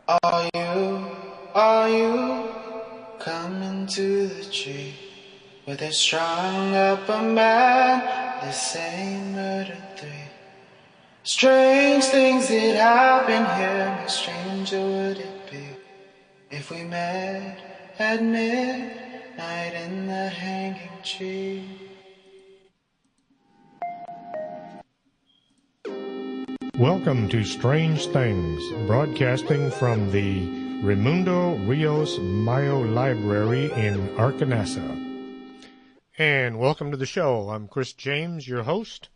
Are you coming to the tree where they strung up a man? They say murder three. Strange things that happen here. How stranger would it be if we met at midnight in the hanging tree? Welcome to Strange Things, broadcasting from the Raimundo Rios Mayo Library in Arkansas. And welcome to the show. I'm Chris James, your host.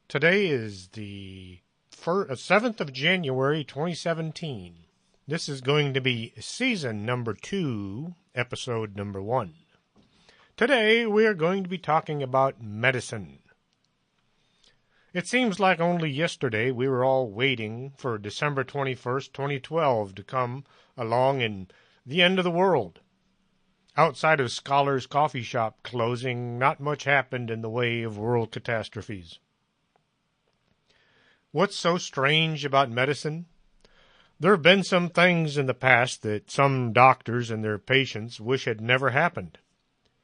Today is the 7th of January, 2017. This is going to be season number 2, episode number 1. Today we are going to be talking about medicine. It seems like only yesterday we were all waiting for December 21st, 2012 to come along and the end of the world. Outside of Scholar's coffee shop closing, not much happened in the way of world catastrophes. What's so strange about medicine? There have been some things in the past that some doctors and their patients wish had never happened.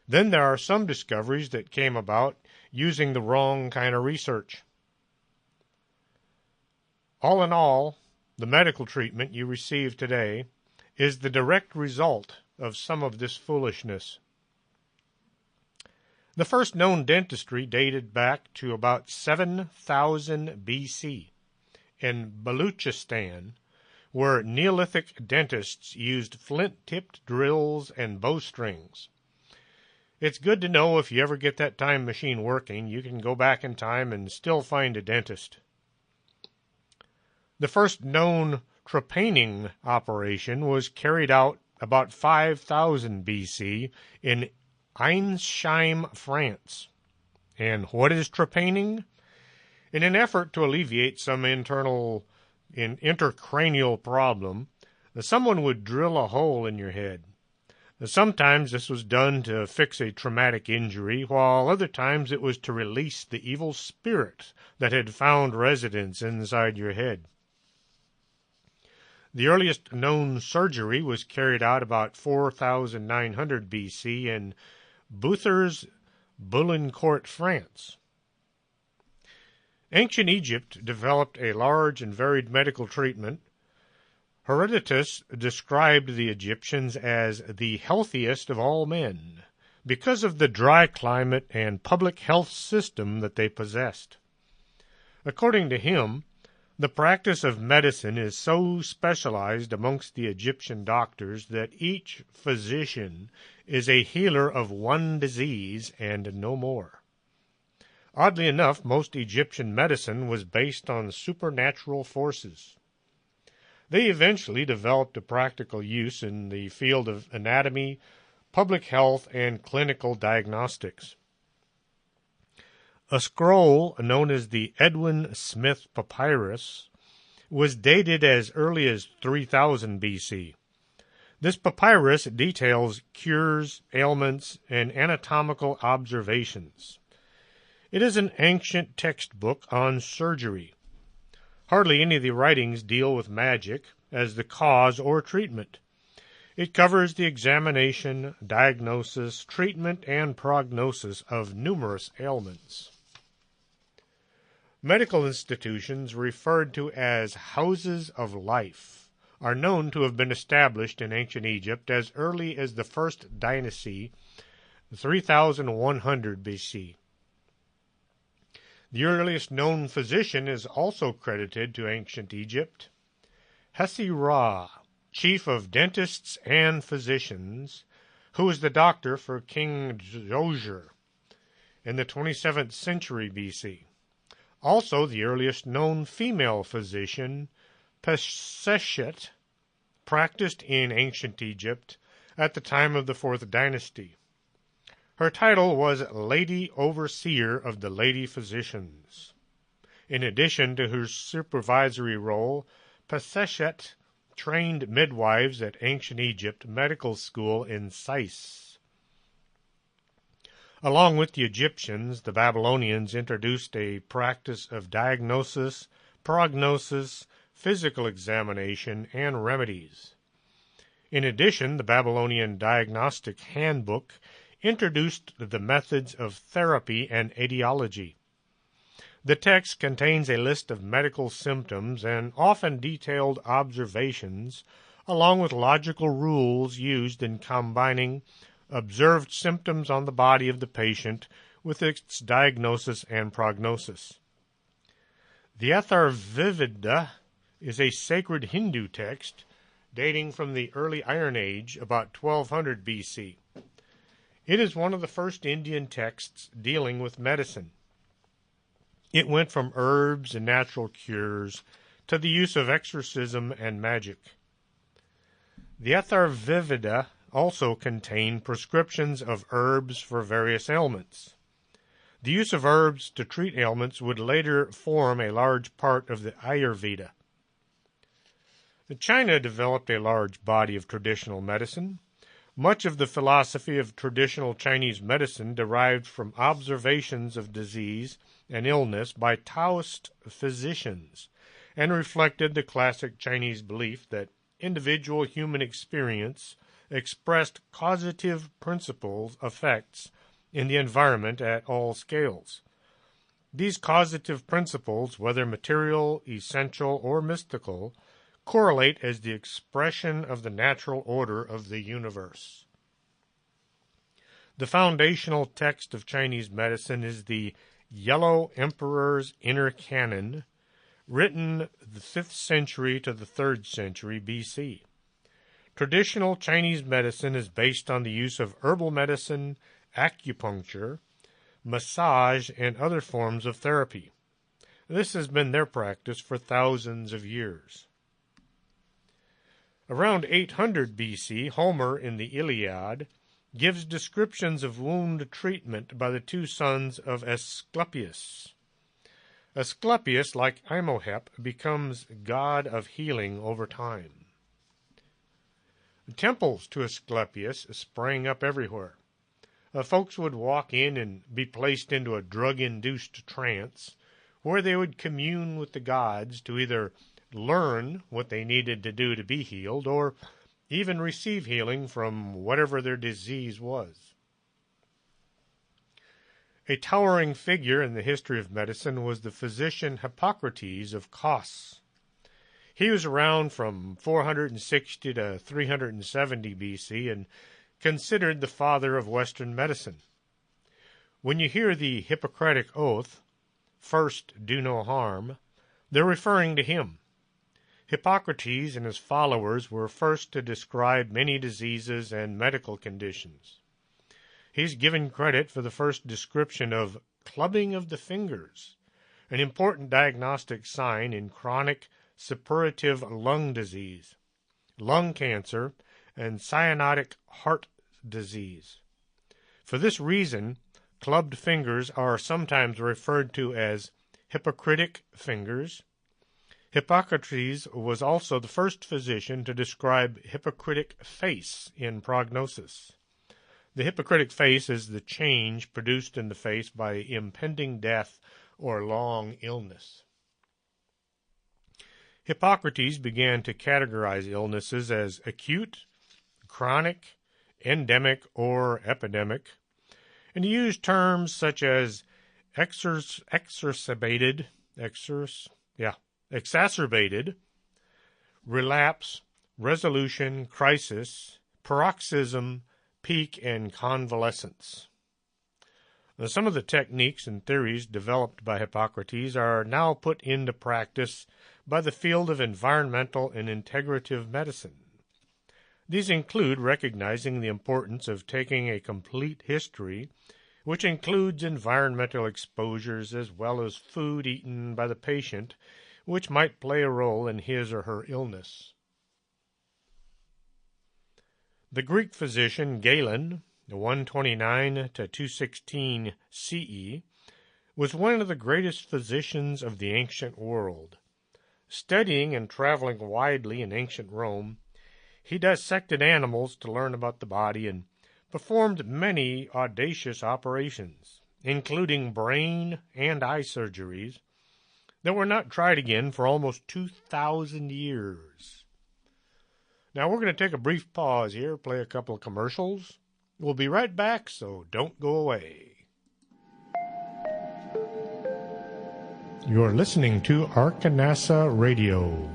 Then there are some discoveries that came about using the wrong kind of research. All in all, the medical treatment you receive today is the direct result of some of this foolishness. The first known dentistry dated back to about 7000 BC in Baluchistan, where Neolithic dentists used flint-tipped drills and bowstrings. It's good to know if you ever get that time machine working, you can go back in time and still find a dentist. The first known trepanning operation was carried out about 5000 BC in Ensheim, France. And what is trepanning? In an effort to alleviate some intercranial problem, someone would drill a hole in your head. Sometimes this was done to fix a traumatic injury, while other times it was to release the evil spirit that had found residence inside your head. The earliest known surgery was carried out about 4900 BC in Bouthers, Boulogne-Court, France. Ancient Egypt developed a large and varied medical treatment. Herodotus described the Egyptians as the healthiest of all men because of the dry climate and public health system that they possessed. According to him, the practice of medicine is so specialized amongst the Egyptian doctors that each physician is a healer of one disease and no more. Oddly enough, most Egyptian medicine was based on supernatural forces. They eventually developed a practical use in the field of anatomy, public health, and clinical diagnostics. A scroll known as the Edwin Smith Papyrus was dated as early as 3000 BC. This papyrus details cures, ailments, and anatomical observations. It is an ancient textbook on surgery. Hardly any of the writings deal with magic as the cause or treatment. It covers the examination, diagnosis, treatment, and prognosis of numerous ailments. Medical institutions referred to as houses of life are known to have been established in ancient Egypt as early as the first dynasty, 3100 BC. The earliest known physician is also credited to ancient Egypt. Hesi-Ra, chief of dentists and physicians, who was the doctor for King Djoser in the 27th century BC. Also, the earliest known female physician, Peseshet, practiced in ancient Egypt at the time of the 4th dynasty. Her title was Lady Overseer of the Lady Physicians. In addition to her supervisory role, Peseshet trained midwives at ancient Egypt medical school in Sais. Along with the Egyptians, the Babylonians introduced a practice of diagnosis, prognosis, physical examination, and remedies. In addition, the Babylonian Diagnostic Handbook introduced the methods of therapy and etiology. The text contains a list of medical symptoms and often detailed observations, along with logical rules used in combining observed symptoms on the body of the patient with its diagnosis and prognosis. The Atharvaveda is a sacred Hindu text dating from the early Iron Age, about 1200 BC. It is one of the first Indian texts dealing with medicine. It went from herbs and natural cures to the use of exorcism and magic. The Atharvaveda also contained prescriptions of herbs for various ailments. The use of herbs to treat ailments would later form a large part of the Ayurveda. China developed a large body of traditional medicine. Much of the philosophy of traditional Chinese medicine derived from observations of disease and illness by Taoist physicians, and reflected the classic Chinese belief that individual human experience expressed causative principles effects in the environment at all scales. These causative principles, whether material, essential, or mystical, correlate as the expression of the natural order of the universe. The foundational text of Chinese medicine is the Yellow Emperor's Inner Canon, written the 5th century to the 3rd century BC. Traditional Chinese medicine is based on the use of herbal medicine, acupuncture, massage, and other forms of therapy. This has been their practice for thousands of years. Around 800 BC, Homer in the Iliad gives descriptions of wound treatment by the two sons of Asclepius. Asclepius, like Imhotep, becomes god of healing over time. Temples to Asclepius sprang up everywhere. Folks would walk in and be placed into a drug-induced trance, where they would commune with the gods to either learn what they needed to do to be healed, or even receive healing from whatever their disease was. A towering figure in the history of medicine was the physician Hippocrates of Kos. He was around from 460 to 370 BC and considered the father of Western medicine. When you hear the Hippocratic Oath, "First, do no harm," they're referring to him. Hippocrates and his followers were first to describe many diseases and medical conditions. He's given credit for the first description of clubbing of the fingers, an important diagnostic sign in chronic suppurative lung disease, lung cancer, and cyanotic heart disease. For this reason, clubbed fingers are sometimes referred to as Hippocratic fingers. Hippocrates was also the first physician to describe Hippocratic face in prognosis. The Hippocratic face is the change produced in the face by impending death or long illness. Hippocrates began to categorize illnesses as acute, chronic, endemic, or epidemic, and he used terms such as exacerbated, relapse, resolution, crisis, paroxysm, peak, and convalescence. Now, some of the techniques and theories developed by Hippocrates are now put into practice by the field of environmental and integrative medicine. These include recognizing the importance of taking a complete history, which includes environmental exposures as well as food eaten by the patient, which might play a role in his or her illness. The Greek physician Galen, 129 to 216 CE, was one of the greatest physicians of the ancient world. Studying and traveling widely in ancient Rome, he dissected animals to learn about the body and performed many audacious operations, including brain and eye surgeries, that were not tried again for almost 2,000 years. Now we're going to take a brief pause here, play a couple of commercials. We'll be right back, so don't go away. You're listening to Arkanasa Radio.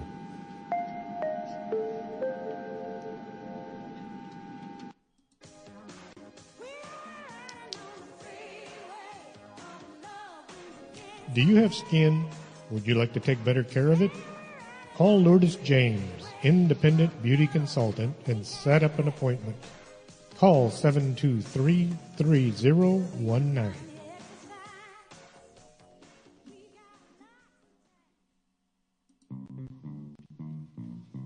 Do you have skin? Would you like to take better care of it? Call Lourdes James, independent beauty consultant, and set up an appointment. Call 723-3019.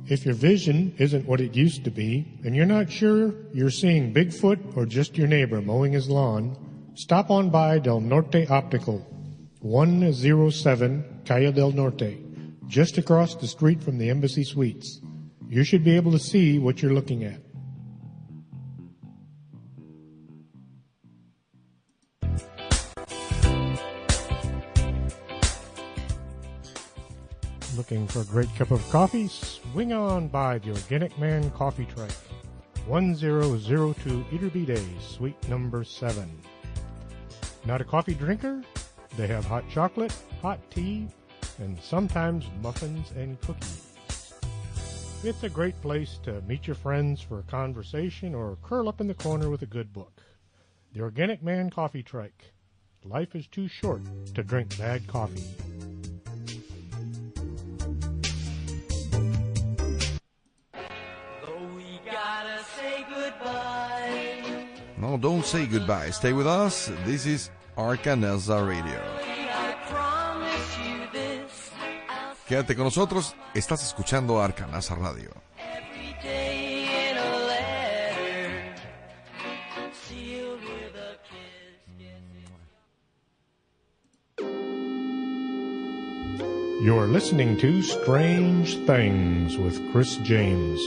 If your vision isn't what it used to be, and you're not sure you're seeing Bigfoot or just your neighbor mowing his lawn, stop on by Del Norte Optical, 107 Calle del Norte, just across the street from the Embassy Suites. You should be able to see what you're looking at. Looking for a great cup of coffee? Swing on by the Organic Man Coffee Truck, 1002 Iturbide, Suite number 7. Not a coffee drinker? They have hot chocolate, hot tea, and sometimes muffins and cookies. It's a great place to meet your friends for a conversation or curl up in the corner with a good book. The Organic Man Coffee Truck. Life is too short to drink bad coffee. No, don't say goodbye. Stay with us. This is Arkanasa Radio. Quédate con nosotros. Estás escuchando Arkanasa Radio. You're listening to Strange Things with Chris James.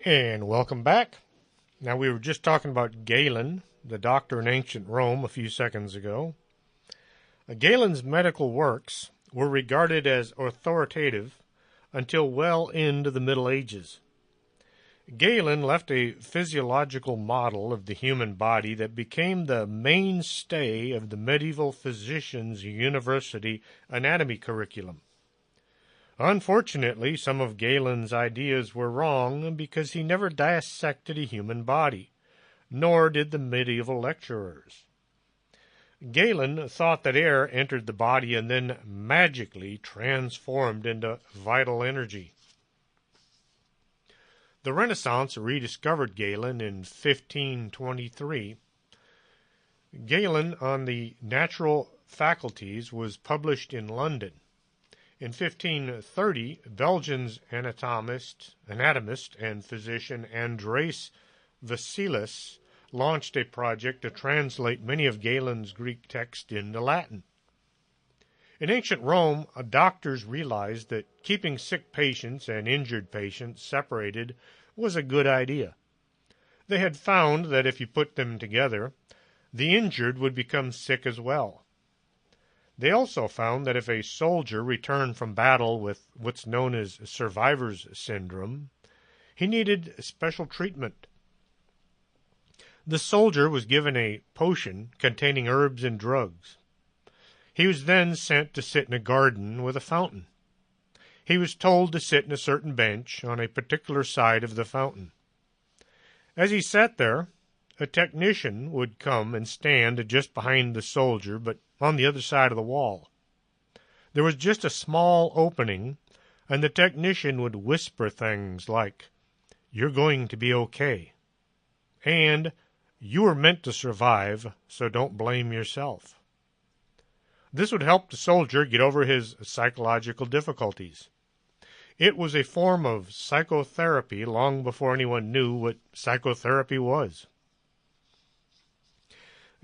And welcome back. Now, we were just talking about Galen, the doctor in ancient Rome, a few seconds ago. Galen's medical works were regarded as authoritative until well into the Middle Ages. Galen left a physiological model of the human body that became the mainstay of the medieval physician's university anatomy curriculum. Unfortunately, some of Galen's ideas were wrong because he never dissected a human body, nor did the medieval lecturers. Galen thought that air entered the body and then magically transformed into vital energy. The Renaissance rediscovered Galen in 1523. Galen on the Natural Faculties was published in London. In 1530, Belgian's anatomist and physician Andreas Vesalius launched a project to translate many of Galen's Greek texts into Latin. In ancient Rome, doctors realized that keeping sick patients and injured patients separated was a good idea. They had found that if you put them together, the injured would become sick as well. They also found that if a soldier returned from battle with what's known as survivor's syndrome, he needed special treatment. The soldier was given a potion containing herbs and drugs. He was then sent to sit in a garden with a fountain. He was told to sit in a certain bench on a particular side of the fountain. As he sat there, a technician would come and stand just behind the soldier, but on the other side of the wall. There was just a small opening, and the technician would whisper things like, "You're going to be okay," and "You were meant to survive, so don't blame yourself." This would help the soldier get over his psychological difficulties. It was a form of psychotherapy long before anyone knew what psychotherapy was.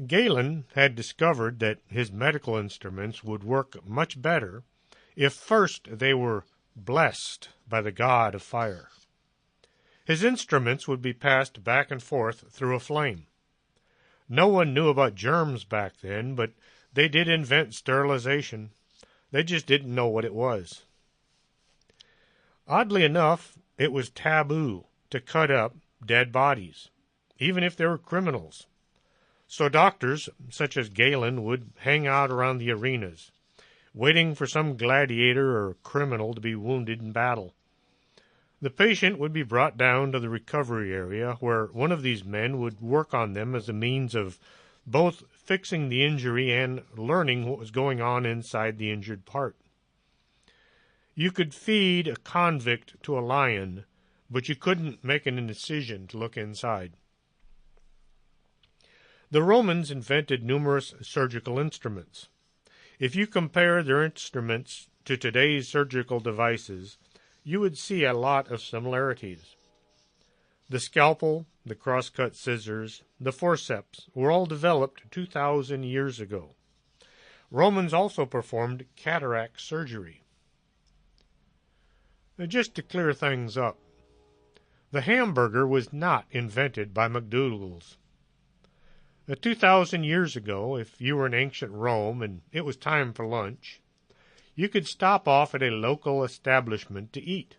Galen had discovered that his medical instruments would work much better if first they were blessed by the god of fire. His instruments would be passed back and forth through a flame. No one knew about germs back then, but They did invent sterilization. They just didn't know what it was. Oddly enough, it was taboo to cut up dead bodies, even if they were criminals. So doctors, such as Galen, would hang out around the arenas, waiting for some gladiator or criminal to be wounded in battle. The patient would be brought down to the recovery area, where one of these men would work on them as a means of both fixing the injury and learning what was going on inside the injured part. You could feed a convict to a lion, but you couldn't make an incision to look inside. The Romans invented numerous surgical instruments. If you compare their instruments to today's surgical devices, you would see a lot of similarities. The scalpel, the cross-cut scissors, the forceps were all developed 2,000 years ago. Romans also performed cataract surgery. Now, just to clear things up, the hamburger was not invented by McDougal's. 2,000 years ago, if you were in ancient Rome and it was time for lunch, you could stop off at a local establishment to eat.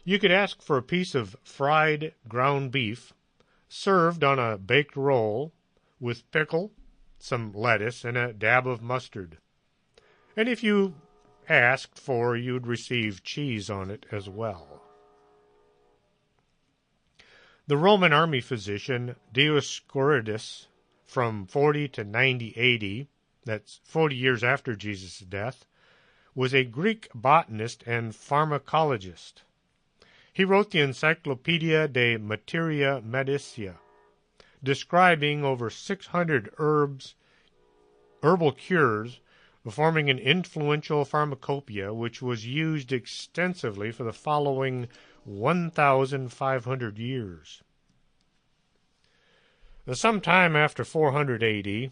You could ask for a piece of fried ground beef served on a baked roll with pickle, some lettuce, and a dab of mustard. And if you asked for, you'd receive cheese on it as well. The Roman army physician Dioscorides, from 40 to 90 AD, that's 40 years after Jesus' death, was a Greek botanist and pharmacologist. He wrote the Encyclopedia de Materia Medicia, describing over 600 herbal cures, forming an influential pharmacopoeia which was used extensively for the following 1,500 years. Sometime after 400 AD,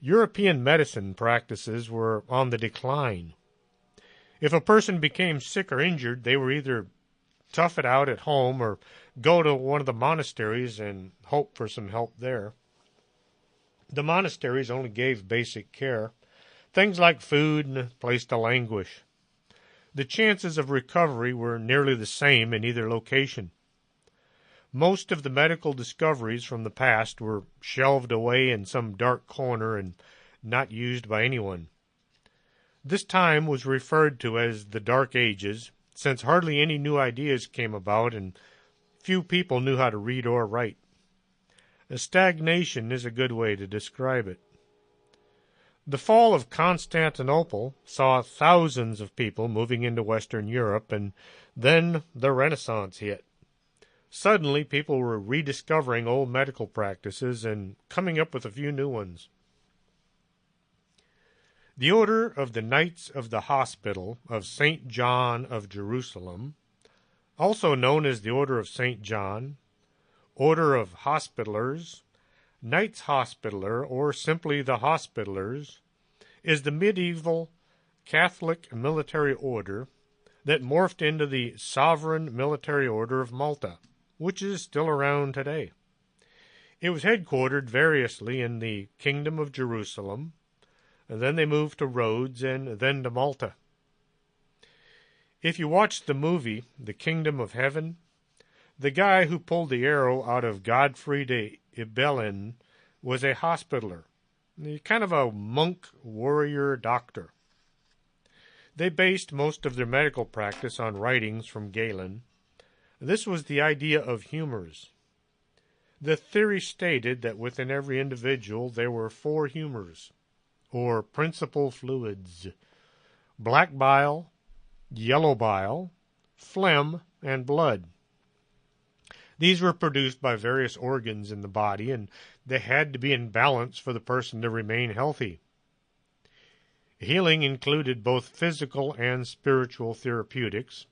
European medicine practices were on the decline. If a person became sick or injured, they were either tough it out at home or go to one of the monasteries and hope for some help there. The monasteries only gave basic care, things like food and a place to languish. The chances of recovery were nearly the same in either location. Most of the medical discoveries from the past were shelved away in some dark corner and not used by anyone. This time was referred to as the Dark Ages, since hardly any new ideas came about and few people knew how to read or write. A stagnation is a good way to describe it. The fall of Constantinople saw thousands of people moving into Western Europe, and then the Renaissance hit. Suddenly, people were rediscovering old medical practices and coming up with a few new ones. The Order of the Knights of the Hospital of St. John of Jerusalem, also known as the Order of St. John, Order of Hospitallers, Knights Hospitaller, or simply the Hospitallers, is the medieval Catholic military order that morphed into the Sovereign Military Order of Malta, which is still around today. It was headquartered variously in the Kingdom of Jerusalem, and then they moved to Rhodes and then to Malta. If you watch the movie The Kingdom of Heaven, the guy who pulled the arrow out of Godfrey de Ibelin was a hospitaller, kind of a monk, warrior, doctor. They based most of their medical practice on writings from Galen. This was the idea of humors. The theory stated that within every individual there were 4 humors, or principal fluids: black bile, yellow bile, phlegm, and blood. These were produced by various organs in the body, and they had to be in balance for the person to remain healthy. Healing included both physical and spiritual therapeutics,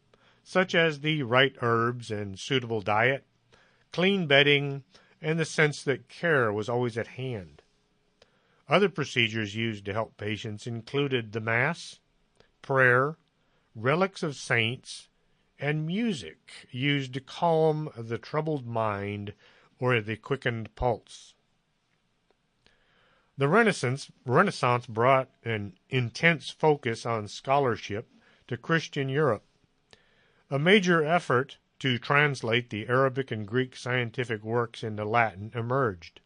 such as the right herbs and suitable diet, clean bedding, and the sense that care was always at hand. Other procedures used to help patients included the Mass, prayer, relics of saints, and music used to calm the troubled mind or the quickened pulse. The Renaissance brought an intense focus on scholarship to Christian Europe. A major effort to translate the Arabic and Greek scientific works into Latin emerged.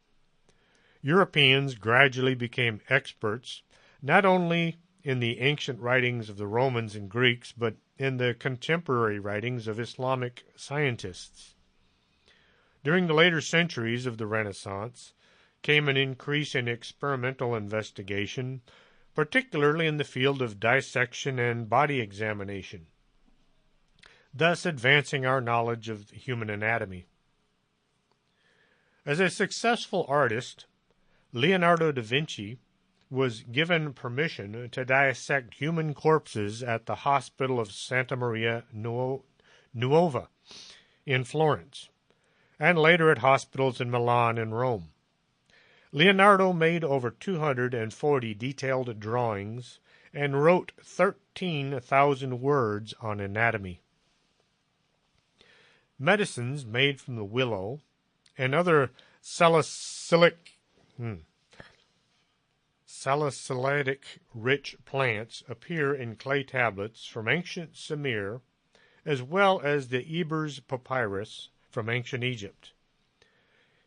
Europeans gradually became experts not only in the ancient writings of the Romans and Greeks, but in the contemporary writings of Islamic scientists. During the later centuries of the Renaissance came an increase in experimental investigation, particularly in the field of dissection and body examination, thus advancing our knowledge of human anatomy. As a successful artist, Leonardo da Vinci was given permission to dissect human corpses at the Hospital of Santa Maria Nuova in Florence, and later at hospitals in Milan and Rome. Leonardo made over 240 detailed drawings and wrote 13,000 words on anatomy. Medicines made from the willow and other salicylic-rich plants appear in clay tablets from ancient Sumer, as well as the Ebers papyrus from ancient Egypt.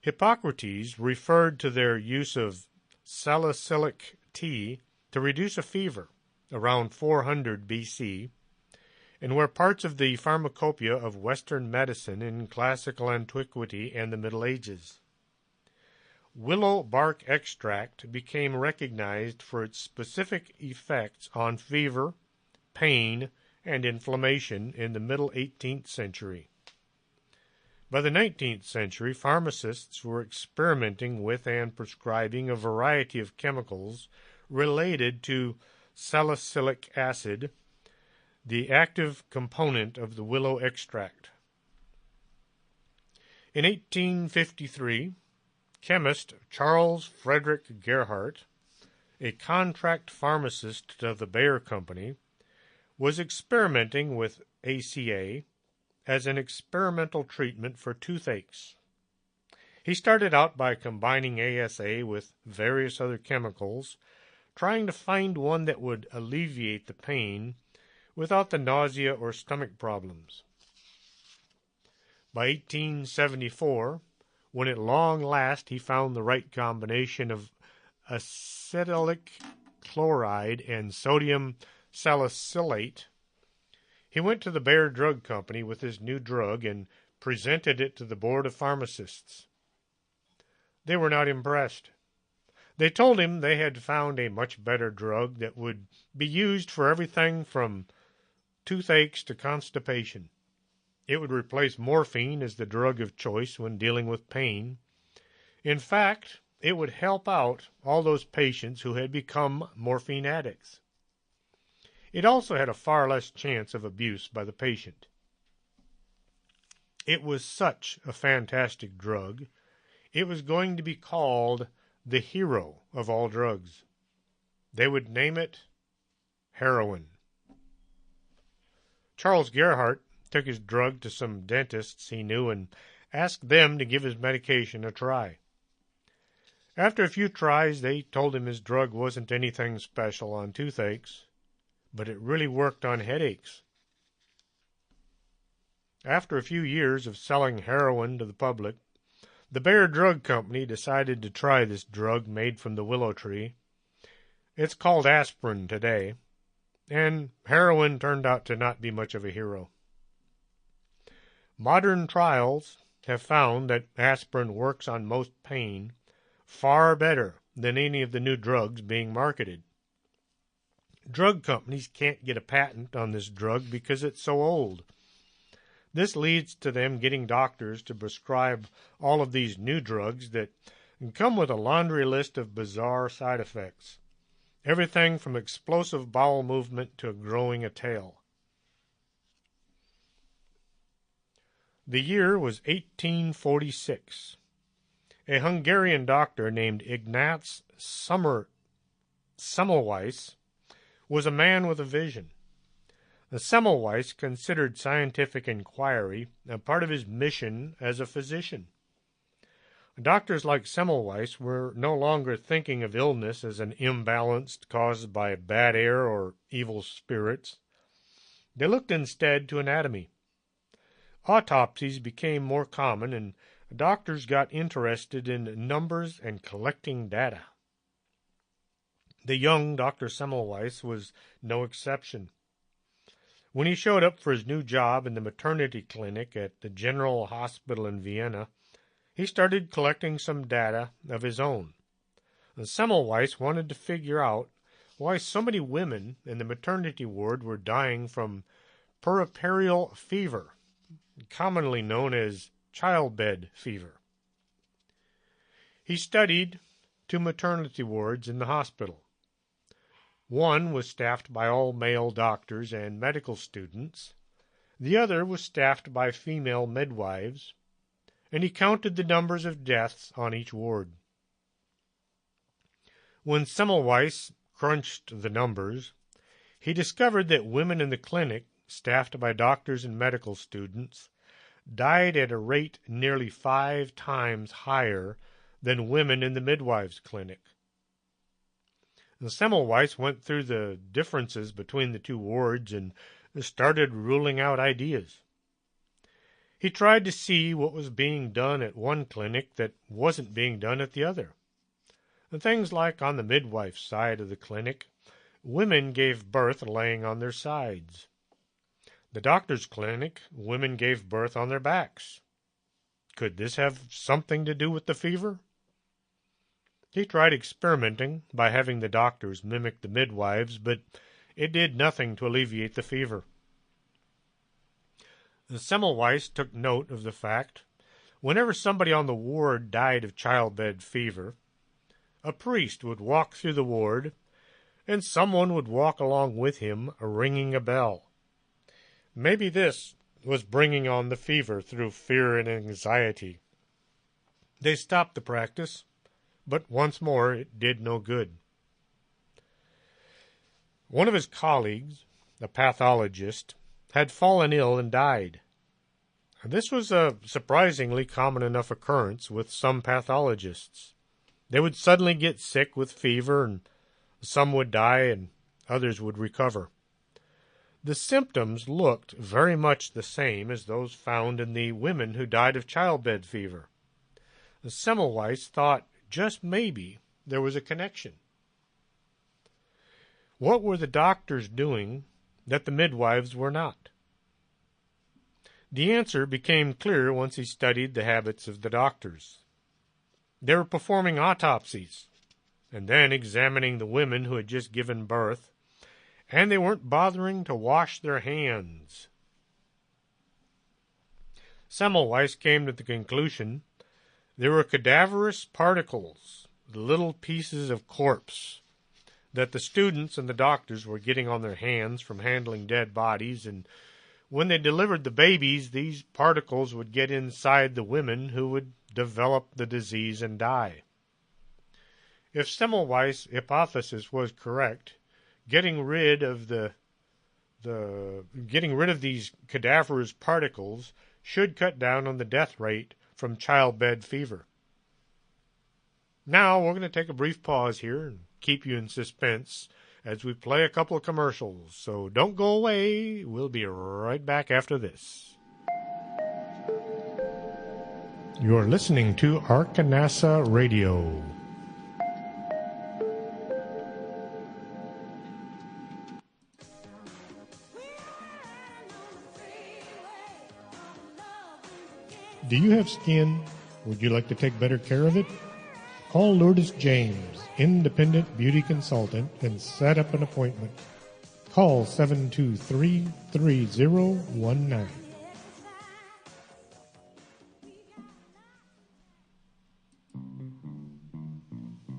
Hippocrates referred to their use of salicylic tea to reduce a fever around 400 BC, and were parts of the pharmacopoeia of Western medicine in classical antiquity and the Middle Ages. Willow bark extract became recognized for its specific effects on fever, pain, and inflammation in the middle 18th century. By the 19th century, pharmacists were experimenting with and prescribing a variety of chemicals related to salicylic acid, the active component of the willow extract. In 1853, chemist Charles Frederick Gerhardt, a contract pharmacist of the Bayer Company, was experimenting with ACA as an experimental treatment for toothaches. He started out by combining ASA with various other chemicals, trying to find one that would alleviate the pain without the nausea or stomach problems. By 1874, when at long last he found the right combination of acetylic chloride and sodium salicylate, he went to the Bayer Drug Company with his new drug and presented it to the Board of Pharmacists. They were not impressed. They told him they had found a much better drug that would be used for everything from toothaches to constipation. It would replace morphine as the drug of choice when dealing with pain. In fact, it would help out all those patients who had become morphine addicts. It also had a far less chance of abuse by the patient. It was such a fantastic drug, it was going to be called the hero of all drugs. They would name it heroin. Charles Gerhardt took his drug to some dentists he knew and asked them to give his medication a try. After a few tries, they told him his drug wasn't anything special on toothaches, but it really worked on headaches. After a few years of selling heroin to the public, the Bayer Drug Company decided to try this drug made from the willow tree. It's called aspirin today, and heroin turned out to not be much of a hero. Modern trials have found that aspirin works on most pain far better than any of the new drugs being marketed. Drug companies can't get a patent on this drug because it's so old. This leads to them getting doctors to prescribe all of these new drugs that come with a laundry list of bizarre side effects. Everything from explosive bowel movement to growing a tail. The year was 1846. A Hungarian doctor named Ignaz Semmelweis was a man with a vision. Semmelweis considered scientific inquiry a part of his mission as a physician. Doctors like Semmelweis were no longer thinking of illness as an imbalance caused by bad air or evil spirits. They looked instead to anatomy. Autopsies became more common, and doctors got interested in numbers and collecting data. The young Dr. Semmelweis was no exception. When he showed up for his new job in the maternity clinic at the General Hospital in Vienna, he started collecting some data of his own. And Semmelweis wanted to figure out why so many women in the maternity ward were dying from puerperal fever, commonly known as childbed fever. He studied 2 maternity wards in the hospital. One was staffed by all male doctors and medical students. The other was staffed by female midwives, and he counted the numbers of deaths on each ward. When Semmelweis crunched the numbers, he discovered that women in the clinic, staffed by doctors and medical students, died at a rate nearly 5 times higher than women in the midwives' clinic. And Semmelweis went through the differences between the 2 wards and started ruling out ideas. He tried to see what was being done at one clinic that wasn't being done at the other. And things like on the midwife side of the clinic, women gave birth laying on their sides. The doctor's clinic, women gave birth on their backs. Could this have something to do with the fever? He tried experimenting by having the doctors mimic the midwives, but it did nothing to alleviate the fever. Semmelweis took note of the fact whenever somebody on the ward died of childbed fever, a priest would walk through the ward, and someone would walk along with him, ringing a bell. Maybe this was bringing on the fever through fear and anxiety. They stopped the practice, but once more it did no good. One of his colleagues, a pathologist, had fallen ill and died. This was a surprisingly common enough occurrence with some pathologists. They would suddenly get sick with fever, and some would die and others would recover. The symptoms looked very much the same as those found in the women who died of childbed fever. Semmelweis thought just maybe there was a connection. What were the doctors doing that the midwives were not? The answer became clear once he studied the habits of the doctors. They were performing autopsies and then examining the women who had just given birth, and they weren't bothering to wash their hands. Semmelweis came to the conclusion there were cadaverous particles, little pieces of corpse, that the students and the doctors were getting on their hands from handling dead bodies, and when they delivered the babies, these particles would get inside the women who would develop the disease and die. If Semmelweis' hypothesis was correct, getting rid of these cadaverous particles should cut down on the death rate from childbed fever. Now we're going to take a brief pause here and keep you in suspense as we play a couple of commercials. So don't go away. We'll be right back after this. You're listening to Arkanasa Radio. Do you have skin? Would you like to take better care of it? Call Lourdes James, independent beauty consultant, and set up an appointment. Call 723-3019.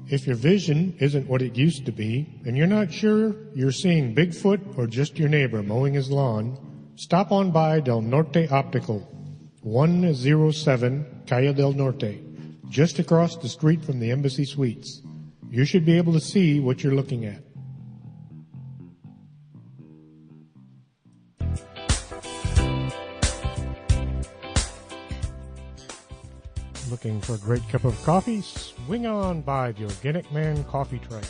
If your vision isn't what it used to be, and you're not sure you're seeing Bigfoot or just your neighbor mowing his lawn, stop on by Del Norte Optical, 107 Calle del Norte, just across the street from the Embassy Suites. You should be able to see what you're looking at. Looking for a great cup of coffee? Swing on by the Organic Man Coffee Truck,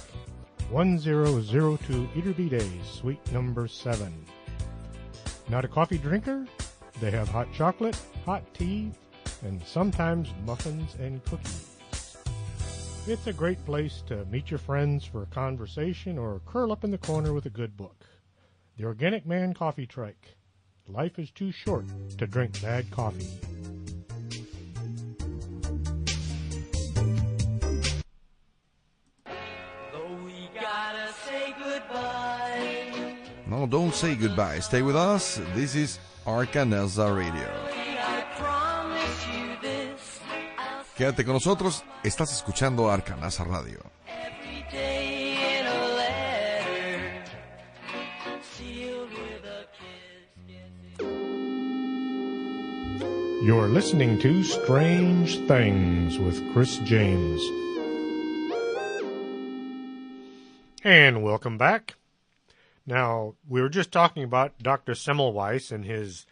1002 Eaterby Days, Suite number 7. Not a coffee drinker? They have hot chocolate, hot tea, and sometimes muffins and cookies. It's a great place to meet your friends for a conversation or curl up in the corner with a good book. The Organic Man Coffee Truck. Life is too short to drink bad coffee. No, don't say goodbye. Stay with us. This is Arcanelza Radio. Quédate con nosotros. Estás escuchando Arcanelza Radio. You're listening to Strange Things with Chris James. And welcome back. Now, we were just talking about Dr. Semmelweis and his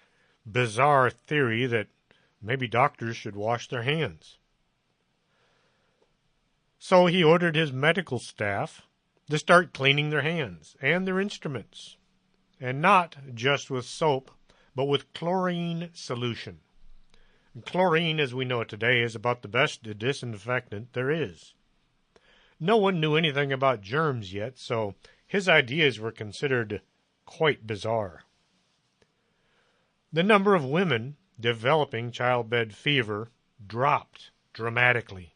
bizarre theory that maybe doctors should wash their hands. So he ordered his medical staff to start cleaning their hands and their instruments, and not just with soap, but with chlorine solution. And chlorine, as we know it today, is about the best disinfectant there is. No one knew anything about germs yet, so his ideas were considered quite bizarre. The number of women developing childbed fever dropped dramatically.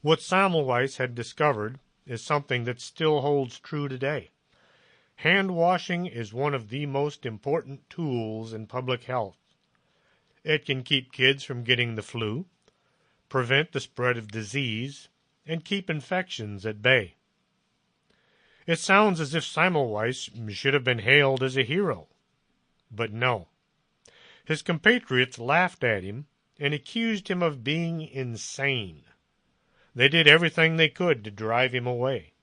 What Semmelweis had discovered is something that still holds true today. Hand washing is one of the most important tools in public health. It can keep kids from getting the flu, prevent the spread of disease, and keep infections at bay. It sounds as if Semmelweis should have been hailed as a hero. But no. His compatriots laughed at him and accused him of being insane. They did everything they could to drive him away.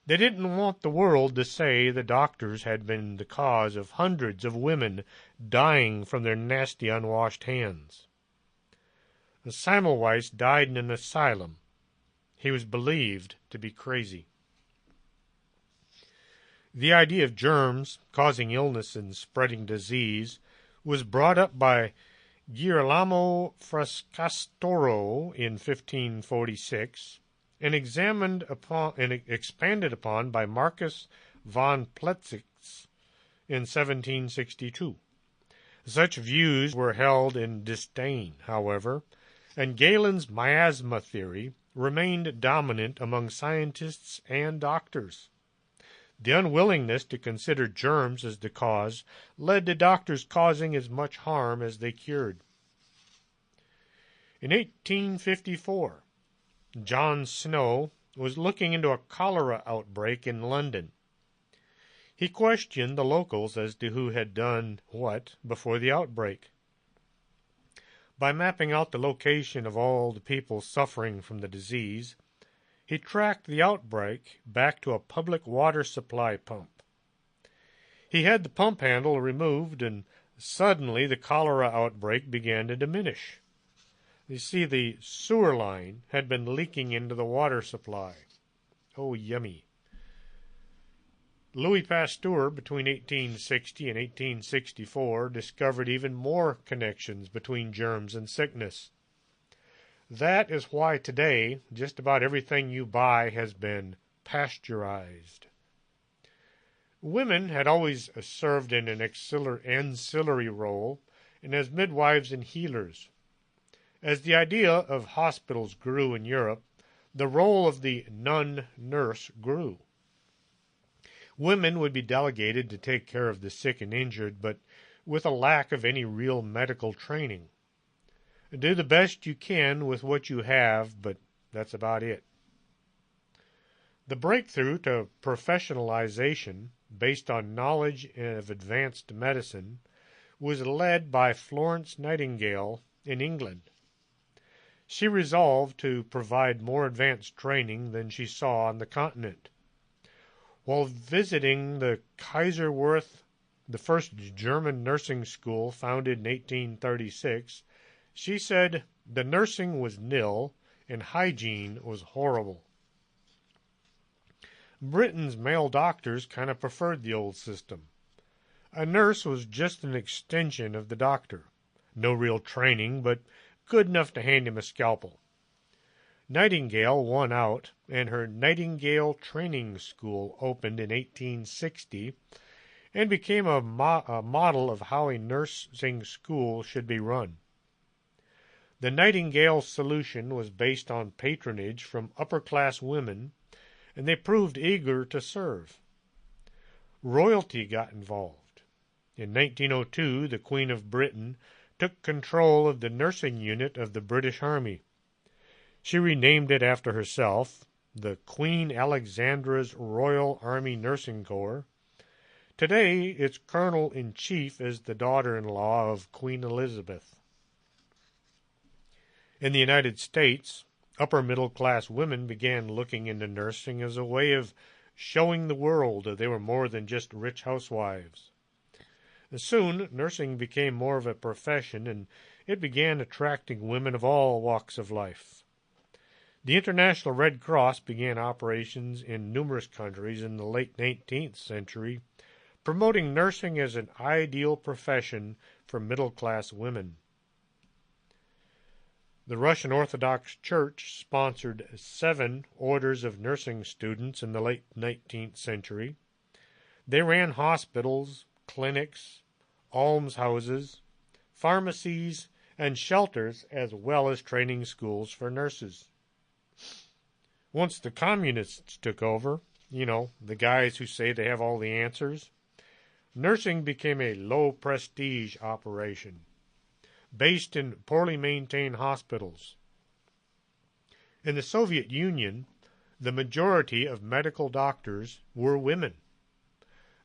They didn't want the world to say the doctors had been the cause of hundreds of women dying from their nasty unwashed hands. Semmelweis died in an asylum. He was believed to be crazy. The idea of germs causing illness and spreading disease was brought up by Girolamo Fracastoro in 1546 and examined upon and expanded upon by Marcus von Pletzix in 1762. Such views were held in disdain, however, and Galen's miasma theory remained dominant among scientists and doctors. The unwillingness to consider germs as the cause led to doctors causing as much harm as they cured. In 1854, John Snow was looking into a cholera outbreak in London. He questioned the locals as to who had done what before the outbreak. By mapping out the location of all the people suffering from the disease, he tracked the outbreak back to a public water supply pump. He had the pump handle removed, and suddenly the cholera outbreak began to diminish. You see, the sewer line had been leaking into the water supply. Oh, yummy. Louis Pasteur, between 1860 and 1864, discovered even more connections between germs and sickness. That is why today just about everything you buy has been pasteurized. Women had always served in an ancillary role and as midwives and healers. As the idea of hospitals grew in Europe, the role of the nun-nurse grew. Women would be delegated to take care of the sick and injured, but with a lack of any real medical training. Do the best you can with what you have, but that's about it. The breakthrough to professionalization, based on knowledge of advanced medicine, was led by Florence Nightingale in England. She resolved to provide more advanced training than she saw on the continent. While visiting the Kaiserwerth, the first German nursing school founded in 1836, she said, The nursing was nil, and hygiene was horrible. Britain's male doctors kind of preferred the old system. A nurse was just an extension of the doctor. No real training, but good enough to hand him a scalpel. Nightingale won out, and her Nightingale Training School opened in 1860 and became a model of how a nursing school should be run. The Nightingale solution was based on patronage from upper-class women, and they proved eager to serve. Royalty got involved. In 1902, the Queen of Britain took control of the nursing unit of the British Army. She renamed it after herself, the Queen Alexandra's Royal Army Nursing Corps. Today, its colonel-in-chief is the daughter-in-law of Queen Elizabeth. In the United States, upper-middle-class women began looking into nursing as a way of showing the world that they were more than just rich housewives. Soon, nursing became more of a profession, and it began attracting women of all walks of life. The International Red Cross began operations in numerous countries in the late 19th century, promoting nursing as an ideal profession for middle-class women. The Russian Orthodox Church sponsored 7 orders of nursing students in the late 19th century. They ran hospitals, clinics, almshouses, pharmacies, and shelters, as well as training schools for nurses. Once the communists took over, the guys who say they have all the answers, nursing became a low-prestige operation, based in poorly maintained hospitals. In the Soviet Union, the majority of medical doctors were women.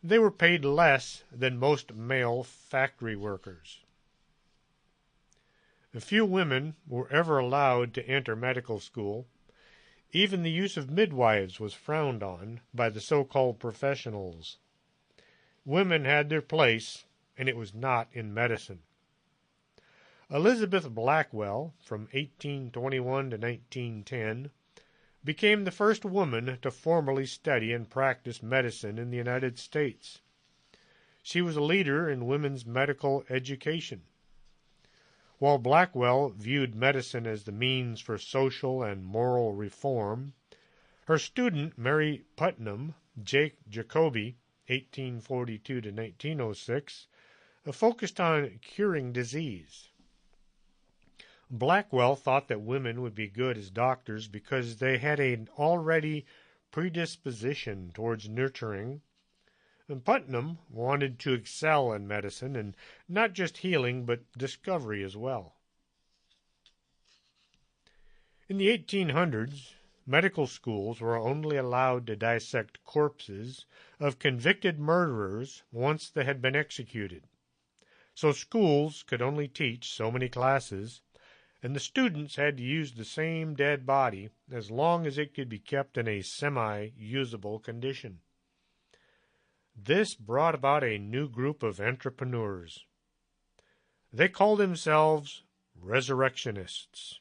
They were paid less than most male factory workers. Few women were ever allowed to enter medical school. Even the use of midwives was frowned on by the so-called professionals. Women had their place, and it was not in medicine. Elizabeth Blackwell, from 1821 to 1910, became the first woman to formally study and practice medicine in the United States. She was a leader in women's medical education. While Blackwell viewed medicine as the means for social and moral reform, her student Mary Putnam Jacobi, 1842 to 1906, focused on curing disease. Blackwell thought that women would be good as doctors because they had an already predisposition towards nurturing, and Putnam wanted to excel in medicine, and not just healing, but discovery as well. In the 1800s, medical schools were only allowed to dissect corpses of convicted murderers once they had been executed. So schools could only teach so many classes, and the students had to use the same dead body as long as it could be kept in a semi-usable condition. This brought about a new group of entrepreneurs. They called themselves resurrectionists.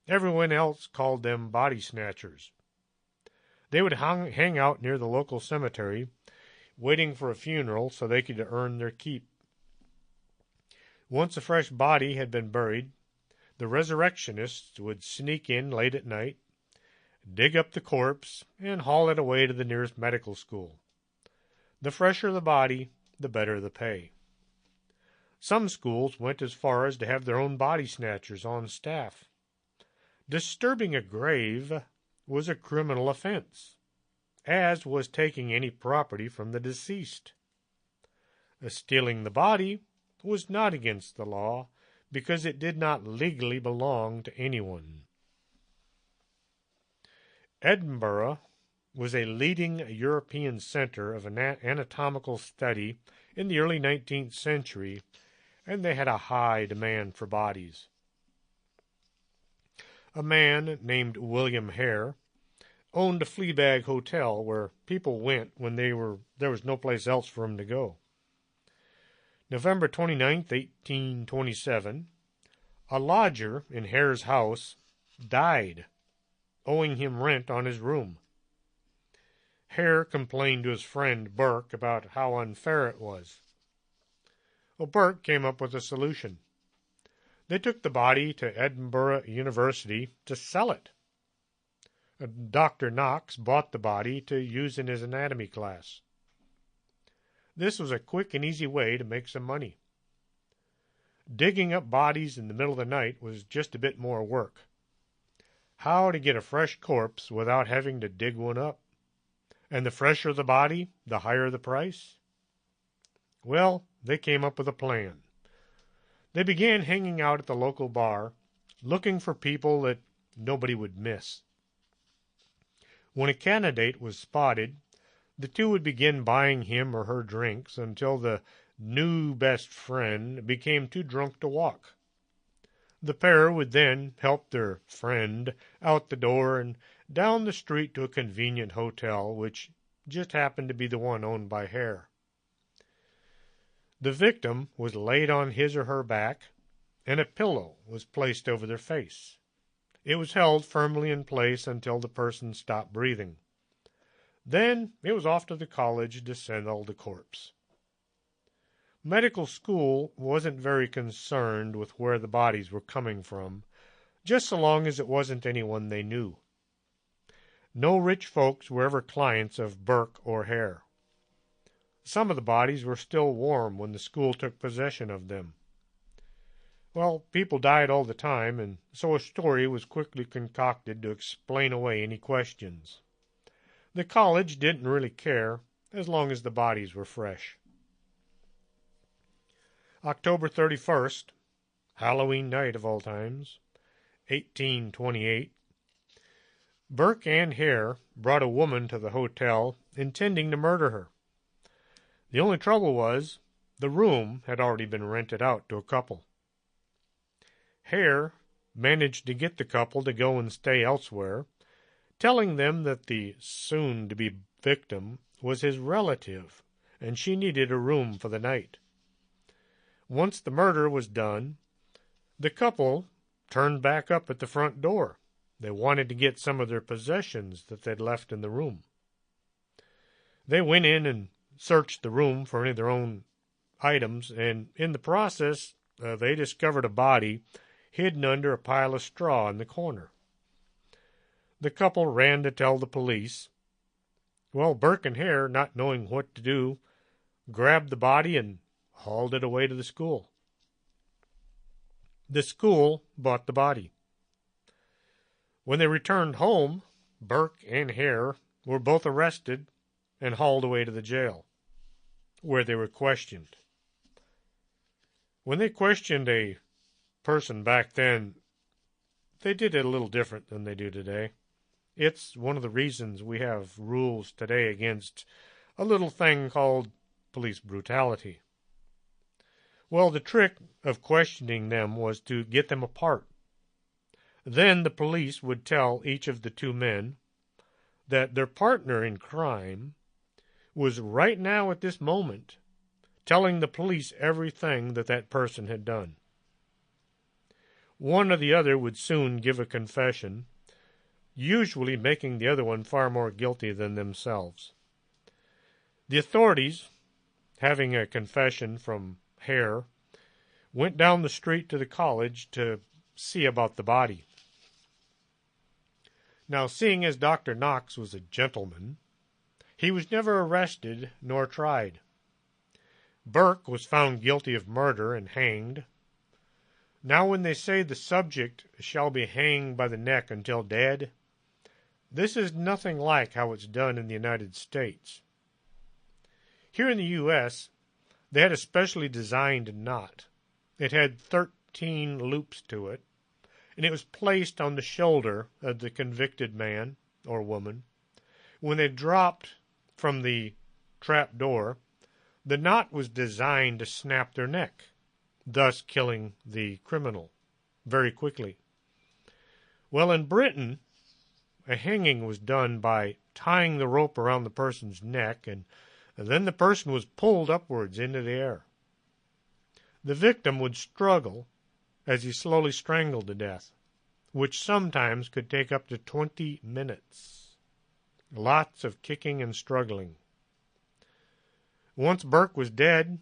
Everyone else called them body snatchers. They would hang out near the local cemetery, waiting for a funeral so they could earn their keep. Once a fresh body had been buried, the resurrectionists would sneak in late at night, dig up the corpse, and haul it away to the nearest medical school. The fresher the body, the better the pay. Some schools went as far as to have their own body snatchers on staff. Disturbing a grave was a criminal offense, as was taking any property from the deceased. Stealing the body was not against the law, because it did not legally belong to anyone. Edinburgh was a leading European center of anatomical study in the early 19th century, and they had a high demand for bodies. A man named William Hare owned a Fleabag hotel where people went when there was no place else for them to go. November 29, 1827, A lodger in Hare's house died, owing him rent on his room. Hare complained to his friend Burke about how unfair it was. Well, Burke came up with a solution. They took the body to Edinburgh University to sell it. Dr. Knox bought the body to use in his anatomy class. This was a quick and easy way to make some money. Digging up bodies in the middle of the night was just a bit more work. How to get a fresh corpse without having to dig one up? And the fresher the body, the higher the price? Well, they came up with a plan. They began hanging out at the local bar, looking for people that nobody would miss. When a candidate was spotted, the two would begin buying him or her drinks until the new best friend became too drunk to walk. The pair would then help their friend out the door and down the street to a convenient hotel, which just happened to be the one owned by Hare. The victim was laid on his or her back, and a pillow was placed over their face. It was held firmly in place until the person stopped breathing. Then it was off to the college to sell the corpse. Medical school wasn't very concerned with where the bodies were coming from, just so long as it wasn't anyone they knew. No rich folks were ever clients of Burke or Hare. Some of the bodies were still warm when the school took possession of them. Well, people died all the time, and so a story was quickly concocted to explain away any questions. The college didn't really care, as long as the bodies were fresh. October 31st, Halloween night of all times, 1828, Burke and Hare brought a woman to the hotel, intending to murder her. The only trouble was, the room had already been rented out to a couple. Hare managed to get the couple to go and stay elsewhere, telling them that the soon-to-be victim was his relative, and she needed a room for the night. Once the murder was done, the couple turned back up at the front door. They wanted to get some of their possessions that they'd left in the room. They went in and searched the room for any of their own items, and in the process, they discovered a body hidden under a pile of straw in the corner. The couple ran to tell the police. Well, Burke and Hare, not knowing what to do, grabbed the body and hauled it away to the school. The school bought the body. When they returned home, Burke and Hare were both arrested and hauled away to the jail, where they were questioned. When they questioned a person back then, they did it a little different than they do today. It's one of the reasons we have rules today against a little thing called police brutality. Well, the trick of questioning them was to get them apart. Then the police would tell each of the two men that their partner in crime was right now at this moment telling the police everything that that person had done. One or the other would soon give a confession, usually making the other one far more guilty than themselves. The authorities, having a confession from Hare, went down the street to the college to see about the body. Now, seeing as Dr. Knox was a gentleman, he was never arrested nor tried. Burke was found guilty of murder and hanged. Now when they say the subject shall be hanged by the neck until dead, this is nothing like how it's done in the United States. Here in the U.S., they had a specially designed knot. It had 13 loops to it, and it was placed on the shoulder of the convicted man or woman. When they dropped from the trap door, the knot was designed to snap their neck, thus killing the criminal very quickly. Well, in Britain, a hanging was done by tying the rope around the person's neck, and then the person was pulled upwards into the air. The victim would struggle, as he slowly strangled to death, which sometimes could take up to 20 minutes. Lots of kicking and struggling. Once Burke was dead,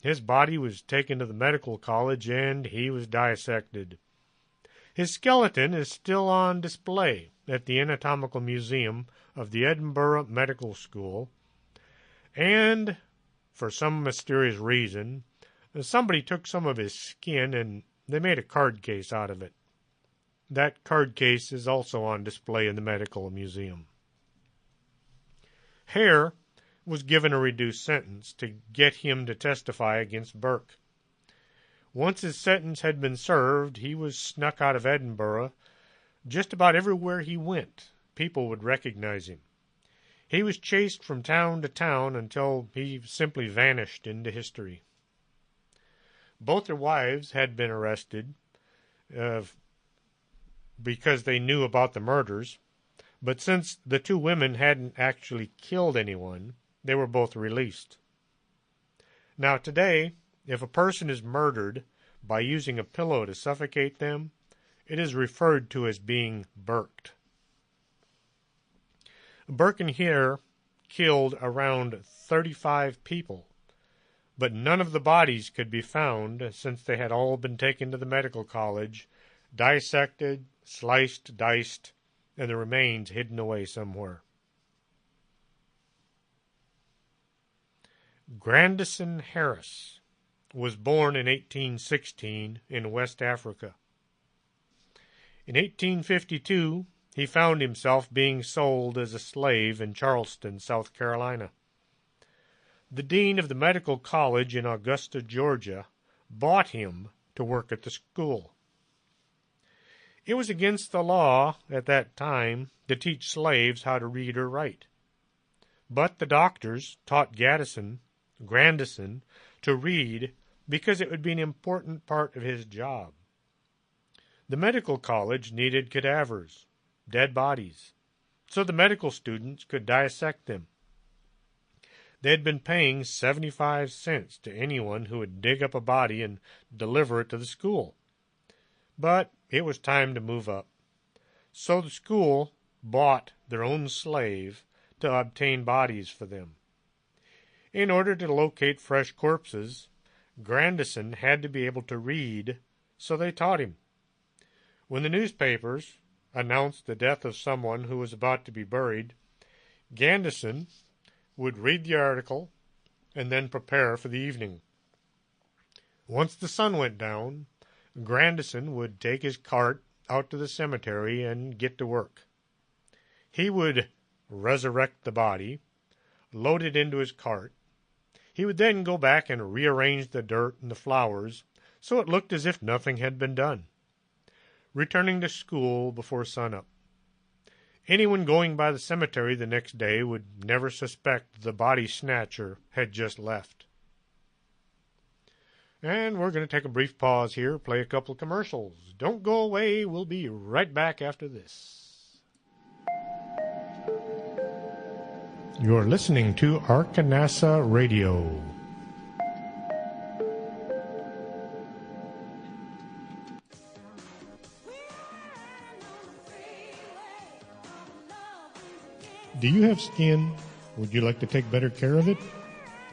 his body was taken to the medical college and he was dissected. His skeleton is still on display at the Anatomical Museum of the Edinburgh Medical School, and for some mysterious reason, somebody took some of his skin and they made a card case out of it. That card case is also on display in the Medical Museum. Hare was given a reduced sentence to get him to testify against Burke. Once his sentence had been served, he was snuck out of Edinburgh. Just about everywhere he went, people would recognize him. He was chased from town to town until he simply vanished into history. Both their wives had been arrested because they knew about the murders, but since the two women hadn't actually killed anyone, they were both released. Now today, if a person is murdered by using a pillow to suffocate them, it is referred to as being burked. Burke and Hare killed around 35 people, but none of the bodies could be found since they had all been taken to the medical college, dissected, sliced, diced, and the remains hidden away somewhere. Grandison Harris was born in 1816 in West Africa. In 1852, he found himself being sold as a slave in Charleston, South Carolina. The dean of the medical college in Augusta, Georgia, bought him to work at the school. It was against the law at that time to teach slaves how to read or write. But the doctors taught Grandison to read because it would be an important part of his job. The medical college needed cadavers, dead bodies, so the medical students could dissect them. They had been paying 75 cents to anyone who would dig up a body and deliver it to the school. But it was time to move up. So the school bought their own slave to obtain bodies for them. In order to locate fresh corpses, Grandison had to be able to read, so they taught him. When the newspapers announced the death of someone who was about to be buried, Grandison would read the article and then prepare for the evening. Once the sun went down, Grandison would take his cart out to the cemetery and get to work. He would resurrect the body, load it into his cart. He would then go back and rearrange the dirt and the flowers so it looked as if nothing had been done, returning to school before sunup. Anyone going by the cemetery the next day would never suspect the body snatcher had just left. And we're going to take a brief pause here, play a couple of commercials. Don't go away. We'll be right back after this. You're listening to Arkanasa Radio. Do you have skin? Would you like to take better care of it?